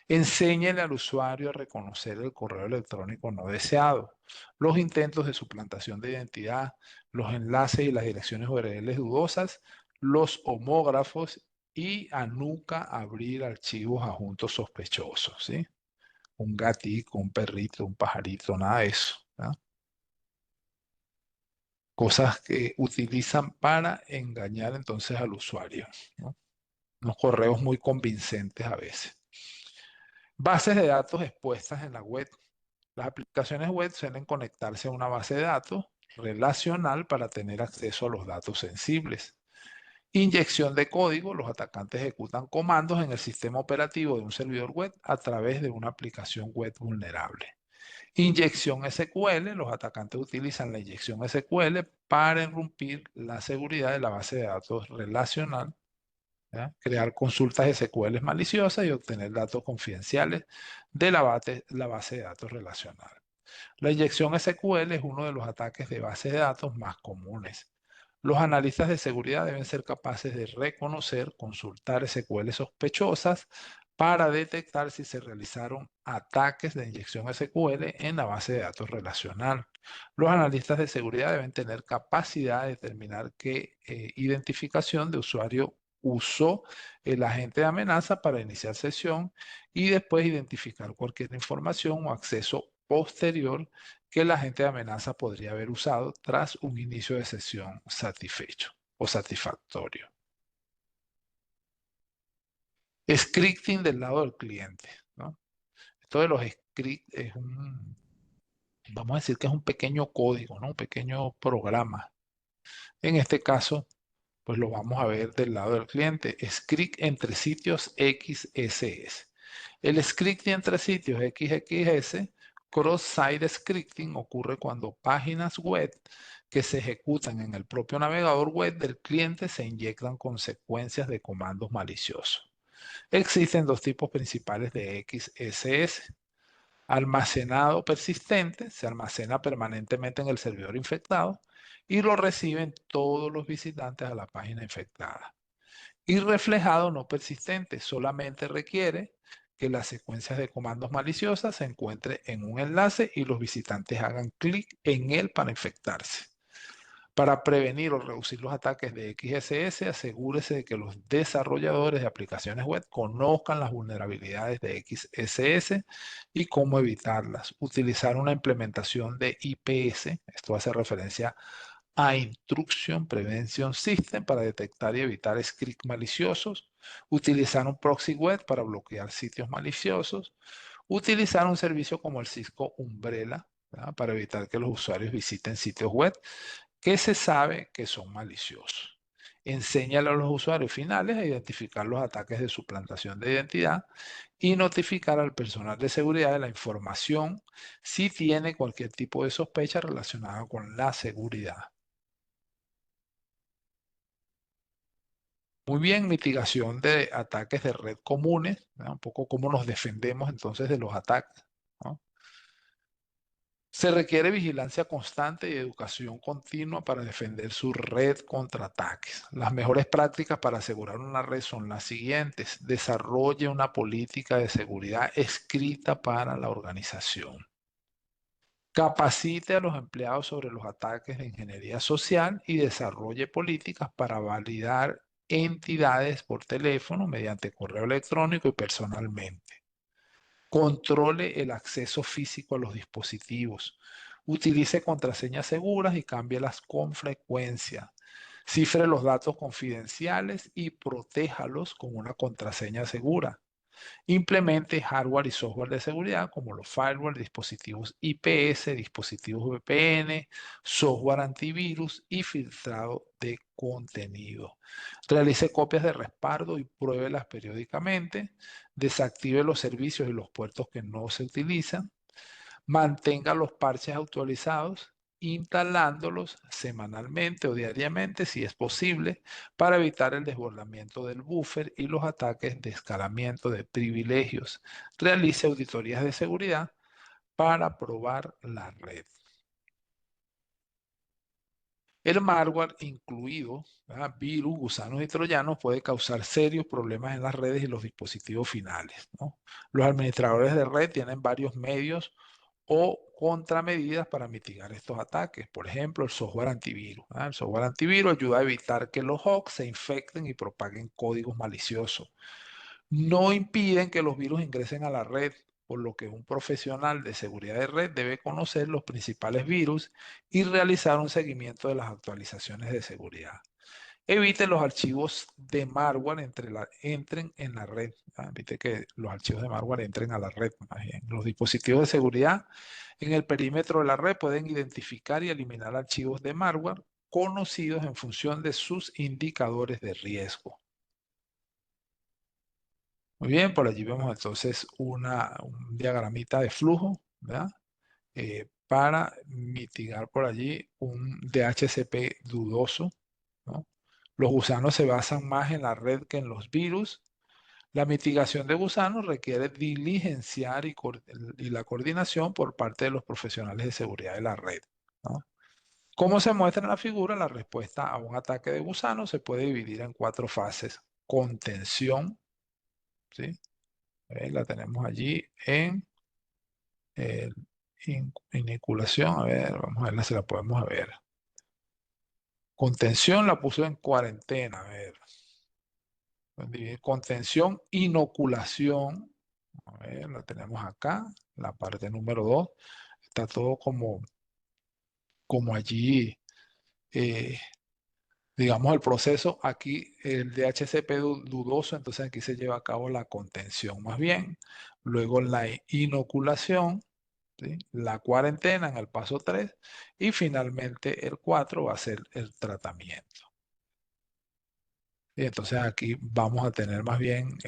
Enséñele al usuario a reconocer el correo electrónico no deseado, los intentos de suplantación de identidad, los enlaces y las direcciones URL dudosas, los homógrafos y a nunca abrir archivos adjuntos sospechosos, ¿sí? Un gatito, un perrito, un pajarito, nada de eso, ¿no? Cosas que utilizan para engañar entonces al usuario, ¿no? Unos correos muy convincentes a veces. Bases de datos expuestas en la web. Las aplicaciones web suelen conectarse a una base de datos relacional para tener acceso a los datos sensibles. Inyección de código. Los atacantes ejecutan comandos en el sistema operativo de un servidor web a través de una aplicación web vulnerable. Inyección SQL. Los atacantes utilizan la inyección SQL para irrumpir la seguridad de la base de datos relacional, ¿ya? Crear consultas SQL maliciosas y obtener datos confidenciales de la base de datos relacional. La inyección SQL es uno de los ataques de base de datos más comunes. Los analistas de seguridad deben ser capaces de reconocer, consultar SQL sospechosas para detectar si se realizaron ataques de inyección SQL en la base de datos relacional. Los analistas de seguridad deben tener capacidad de determinar qué identificación de usuario usó el agente de amenaza para iniciar sesión y después identificar cualquier información o acceso posterior que el agente de amenaza podría haber usado tras un inicio de sesión satisfecho o satisfactorio. Scripting del lado del cliente, ¿no? Esto de los scripts es vamos a decir que es un pequeño código, ¿no? Un pequeño programa. En este caso, pues lo vamos a ver del lado del cliente. Script entre sitios XSS. El scripting entre sitios XXS, cross-site scripting, ocurre cuando páginas web que se ejecutan en el propio navegador web del cliente se inyectan consecuencias de comandos maliciosos. Existen dos tipos principales de XSS. Almacenado persistente, se almacena permanentemente en el servidor infectado y lo reciben todos los visitantes a la página infectada. Y reflejado no persistente, solamente requiere que las secuencias de comandos maliciosas se encuentren en un enlace y los visitantes hagan clic en él para infectarse. Para prevenir o reducir los ataques de XSS, asegúrese de que los desarrolladores de aplicaciones web conozcan las vulnerabilidades de XSS y cómo evitarlas. Utilizar una implementación de IPS, esto hace referencia a Intrusion Prevention System para detectar y evitar scripts maliciosos. Utilizar un proxy web para bloquear sitios maliciosos. Utilizar un servicio como el Cisco Umbrella, ¿verdad? Para evitar que los usuarios visiten sitios web que se sabe que son maliciosos. Enséñale a los usuarios finales a identificar los ataques de suplantación de identidad y notificar al personal de seguridad de la información si tiene cualquier tipo de sospecha relacionada con la seguridad. Muy bien, mitigación de ataques de red comunes, ¿no? Un poco cómo nos defendemos entonces de los ataques, ¿no? Se requiere vigilancia constante y educación continua para defender su red contra ataques. Las mejores prácticas para asegurar una red son las siguientes. Desarrolle una política de seguridad escrita para la organización. Capacite a los empleados sobre los ataques de ingeniería social y desarrolle políticas para validar entidades por teléfono, mediante correo electrónico y personalmente. Controle el acceso físico a los dispositivos. Utilice contraseñas seguras y cámbielas con frecuencia. Cifre los datos confidenciales y protéjalos con una contraseña segura. Implemente hardware y software de seguridad como los firewall, dispositivos IPS, dispositivos VPN, software antivirus y filtrado de contenido. Realice copias de respaldo y pruébelas periódicamente. Desactive los servicios y los puertos que no se utilizan. Mantenga los parches actualizados. instalándolos semanalmente o diariamente si es posible para evitar el desbordamiento del buffer y los ataques de escalamiento de privilegios. Realice auditorías de seguridad para probar la red. El malware incluido, ¿verdad?, virus, gusanos y troyanos, puede causar serios problemas en las redes y los dispositivos finales, ¿no? Los administradores de red tienen varios medios o contramedidas para mitigar estos ataques. Por ejemplo, el software antivirus, ¿verdad? El software antivirus ayuda a evitar que los hosts se infecten y propaguen códigos maliciosos. No impiden que los virus ingresen a la red, por lo que un profesional de seguridad de red debe conocer los principales virus y realizar un seguimiento de las actualizaciones de seguridad. Evite los archivos de malware entren en la red. Evite que los archivos de malware entren a la red. Más bien. Los dispositivos de seguridad en el perímetro de la red pueden identificar y eliminar archivos de malware conocidos en función de sus indicadores de riesgo. Muy bien, por allí vemos entonces un diagramita de flujo, ¿verdad? Para mitigar por allí un DHCP dudoso, ¿no? Los gusanos se basan más en la red que en los virus. La mitigación de gusanos requiere diligenciar y la coordinación por parte de los profesionales de seguridad de la red, ¿no? Como se muestra en la figura, la respuesta a un ataque de gusanos se puede dividir en 4 fases. Contención, ¿sí? La tenemos allí en eh, inoculación. A ver, vamos a verla si la podemos ver. Contención la puso en cuarentena. A ver. Contención, inoculación. A ver, la tenemos acá. La parte número 2. Está todo como allí, eh, digamos, el proceso. Aquí el DHCP dudoso, entonces aquí se lleva a cabo la contención más bien. Luego la inoculación. ¿Sí? La cuarentena en el paso 3 y finalmente el 4 va a ser el tratamiento. Y entonces aquí vamos a tener más bien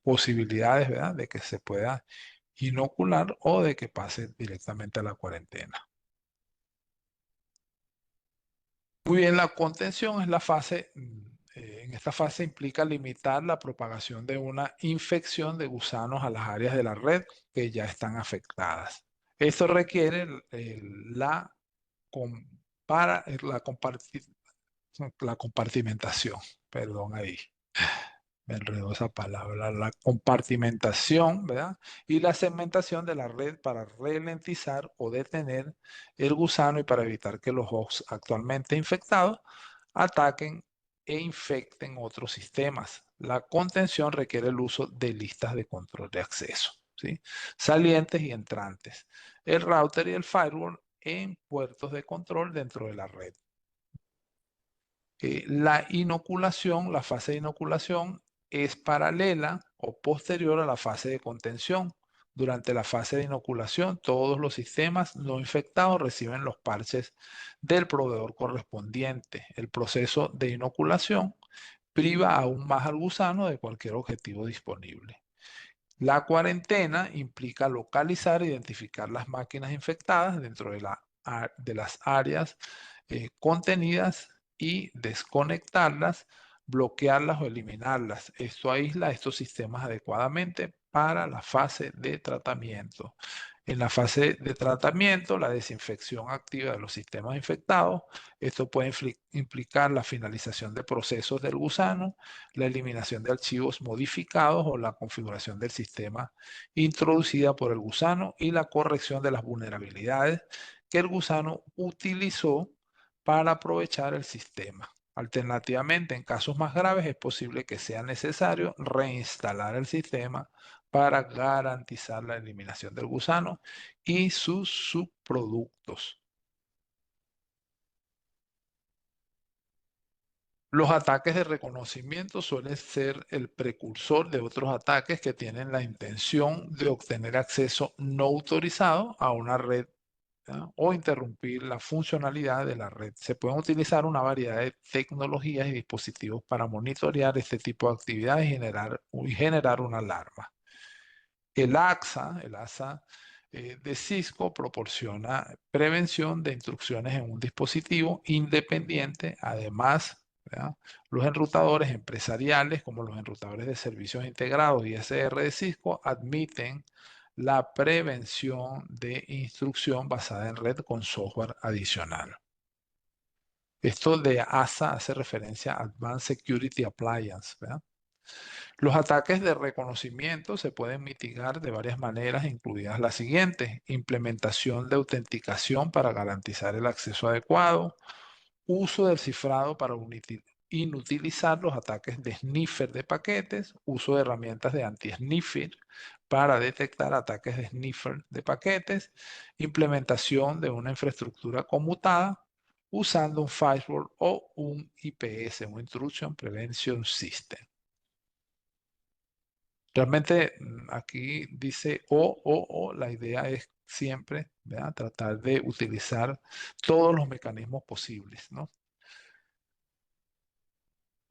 posibilidades, ¿verdad?, de que se pueda inocular o de que pase directamente a la cuarentena. Muy bien, la contención es la fase, en esta fase implica limitar la propagación de una infección de gusanos a las áreas de la red que ya están afectadas. Esto requiere la compartimentación, perdón ahí, me enredó esa palabra, la compartimentación, ¿verdad? Y la segmentación de la red para ralentizar o detener el gusano y para evitar que los hosts actualmente infectados ataquen e infecten otros sistemas. La contención requiere el uso de listas de control de acceso, ¿sí?, salientes y entrantes, el router y el firewall en puertos de control dentro de la red. La inoculación, la fase de inoculación es paralela o posterior a la fase de contención. Durante la fase de inoculación, todos los sistemas no infectados reciben los parches del proveedor correspondiente. El proceso de inoculación priva aún más al gusano de cualquier objetivo disponible. La cuarentena implica localizar e identificar las máquinas infectadas dentro de las áreas contenidas y desconectarlas, bloquearlas o eliminarlas. Esto aísla estos sistemas adecuadamente para la fase de tratamiento. En la fase de tratamiento, la desinfección activa de los sistemas infectados. Esto puede implicar la finalización de procesos del gusano, la eliminación de archivos modificados o la configuración del sistema introducida por el gusano y la corrección de las vulnerabilidades que el gusano utilizó para aprovechar el sistema. Alternativamente, en casos más graves, es posible que sea necesario reinstalar el sistema para garantizar la eliminación del gusano y sus subproductos. Los ataques de reconocimiento suelen ser el precursor de otros ataques que tienen la intención de obtener acceso no autorizado a una red, ¿ya?, o interrumpir la funcionalidad de la red. Se pueden utilizar una variedad de tecnologías y dispositivos para monitorear este tipo de actividades y generar una alarma. El AXA de Cisco proporciona prevención de instrucciones en un dispositivo independiente. Además, ¿verdad? Los enrutadores empresariales, como los enrutadores de servicios integrados y ISR de Cisco, admiten la prevención de instrucción basada en red con software adicional. Esto de ASA hace referencia a Advanced Security Appliance, ¿verdad? Los ataques de reconocimiento se pueden mitigar de varias maneras, incluidas las siguientes: implementación de autenticación para garantizar el acceso adecuado, uso del cifrado para inutilizar los ataques de sniffer de paquetes, uso de herramientas de anti-sniffer para detectar ataques de sniffer de paquetes, implementación de una infraestructura conmutada usando un firewall o un IPS, un Intrusion Prevention System. Realmente aquí dice o, la idea es siempre, ¿verdad?, tratar de utilizar todos los mecanismos posibles, ¿no?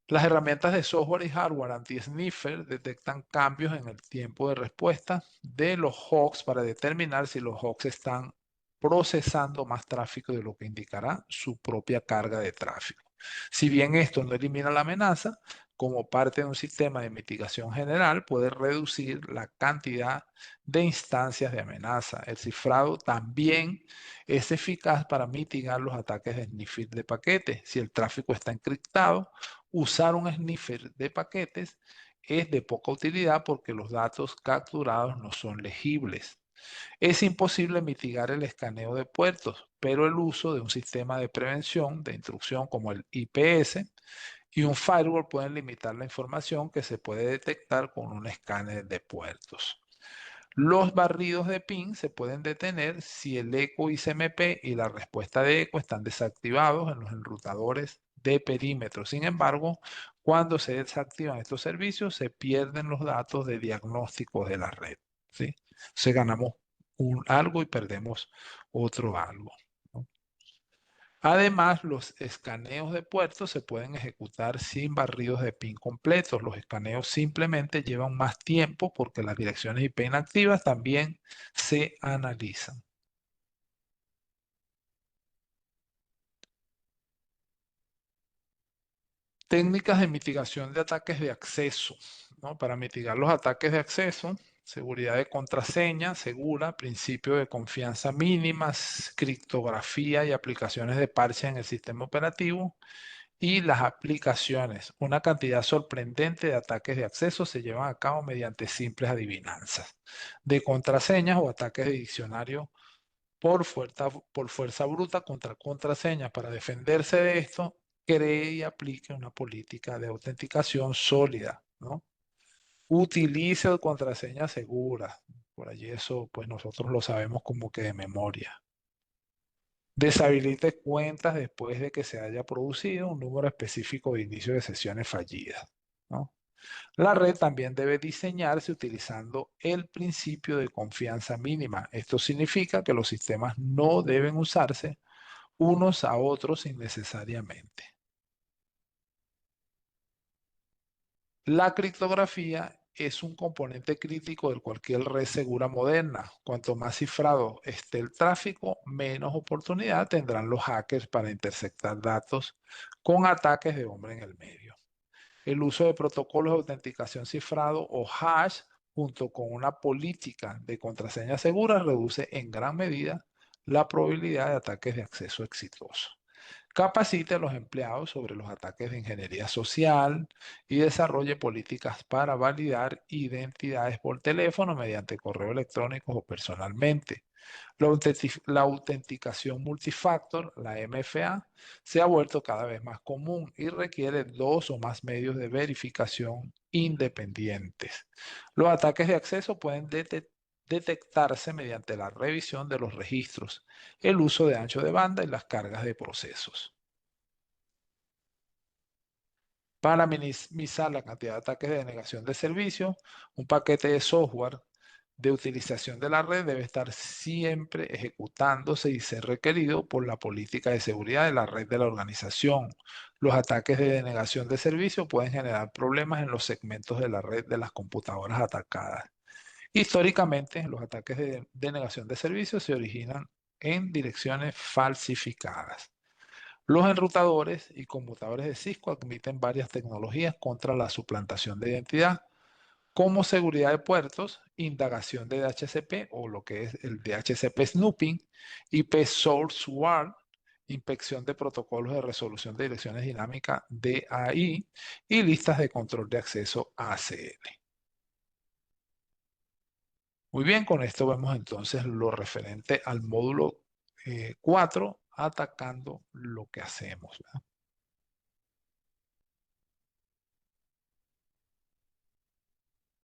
Las herramientas de software y hardware anti-sniffer detectan cambios en el tiempo de respuesta de los hosts para determinar si los hosts están procesando más tráfico de lo que indicará su propia carga de tráfico. Si bien esto no elimina la amenaza, como parte de un sistema de mitigación general, puede reducir la cantidad de instancias de amenaza. El cifrado también es eficaz para mitigar los ataques de sniffer de paquetes. Si el tráfico está encriptado, usar un sniffer de paquetes es de poca utilidad porque los datos capturados no son legibles. Es imposible mitigar el escaneo de puertos, pero el uso de un sistema de prevención de intrusión como el IPS y un firewall pueden limitar la información que se puede detectar con un escáner de puertos. Los barridos de PIN se pueden detener si el eco ICMP y la respuesta de eco están desactivados en los enrutadores de perímetro. Sin embargo, cuando se desactivan estos servicios, se pierden los datos de diagnóstico de la red, ¿sí? Se ganamos algo y perdemos otro algo, ¿no? Además, los escaneos de puertos se pueden ejecutar sin barridos de PIN completos. Los escaneos simplemente llevan más tiempo porque las direcciones IP inactivas también se analizan. Técnicas de mitigación de ataques de acceso, ¿no? Para mitigar los ataques de acceso, seguridad de contraseña segura, principio de confianza mínimas, criptografía y aplicaciones de parche en el sistema operativo. Y las aplicaciones. Una cantidad sorprendente de ataques de acceso se llevan a cabo mediante simples adivinanzas de contraseñas o ataques de diccionario por fuerza bruta contra contraseñas. Para defenderse de esto, cree y aplique una política de autenticación sólida, ¿no? Utilice contraseñas seguras. Por allí eso, pues nosotros lo sabemos como que de memoria. Deshabilite cuentas después de que se haya producido un número específico de inicio de sesiones fallidas, ¿no? La red también debe diseñarse utilizando el principio de confianza mínima. Esto significa que los sistemas no deben usarse unos a otros innecesariamente. La criptografía es un componente crítico de cualquier red segura moderna. Cuanto más cifrado esté el tráfico, menos oportunidad tendrán los hackers para interceptar datos con ataques de hombre en el medio. El uso de protocolos de autenticación cifrado o hash junto con una política de contraseña segura reduce en gran medida la probabilidad de ataques de acceso exitoso. Capacite a los empleados sobre los ataques de ingeniería social y desarrolle políticas para validar identidades por teléfono mediante correo electrónico o personalmente. La autenticación multifactor, la MFA, se ha vuelto cada vez más común y requiere dos o más medios de verificación independientes. Los ataques de acceso pueden detectarse mediante la revisión de los registros, el uso de ancho de banda y las cargas de procesos. Para minimizar la cantidad de ataques de denegación de servicio, un paquete de software de utilización de la red debe estar siempre ejecutándose y ser requerido por la política de seguridad de la red de la organización. Los ataques de denegación de servicio pueden generar problemas en los segmentos de la red de las computadoras atacadas. Históricamente, los ataques de denegación de servicios se originan en direcciones falsificadas. Los enrutadores y conmutadores de Cisco admiten varias tecnologías contra la suplantación de identidad, como seguridad de puertos, indagación de DHCP o lo que es el DHCP snooping, IP source warn, inspección de protocolos de resolución de direcciones dinámicas DAI y listas de control de acceso ACL. Muy bien, con esto vemos entonces lo referente al módulo 4, atacando lo que hacemos, ¿verdad?